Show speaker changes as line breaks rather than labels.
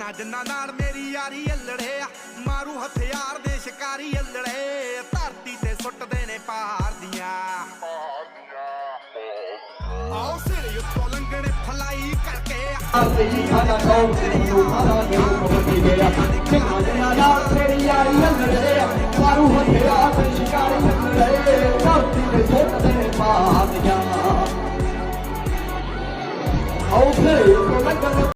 ਜਿੰਨਾ ਜਿੰਨਾ ਨਾਲ ਮੇਰੀ ਯਾਰੀ ਅਲੜੇ ਆ ਮਾਰੂ ਹਥਿਆਰ ਦੇ ਸ਼ਿਕਾਰੀ ਅਲੜੇ ਧਰਤੀ ਤੇ ਸੁੱਟਦੇ ਨੇ ਪਹਾੜ ਦੀਆਂ ਆਓ ਸਿਰ ਉੱਤੋਂ ਲੰਘਣੇ ਫਲਾਈ ਕਰਕੇ
ਤੇਰੀ ਖਾਣਾ ਕੌਣ ਤੈਨੂੰ ਖਾਣਾ ਕਿਉਂ ਪੱਕੀ ਗਿਆ ਜਿੰਨਾ ਜਿੰਨਾ ਨਾਲ ਮੇਰੀ ਯਾਰੀ ਅਲੜੇ ਆ ਮਾਰੂ ਹਥਿਆਰ ਦੇ ਸ਼ਿਕਾਰੀ ਅਲੜੇ ਧਰਤੀ ਤੇ ਸੁੱਟਦੇ ਨੇ ਪਹਾੜ ਦੀਆਂ ਆਓ ਸਿਰ ਉੱਤੋਂ ਲੰਘਣੇ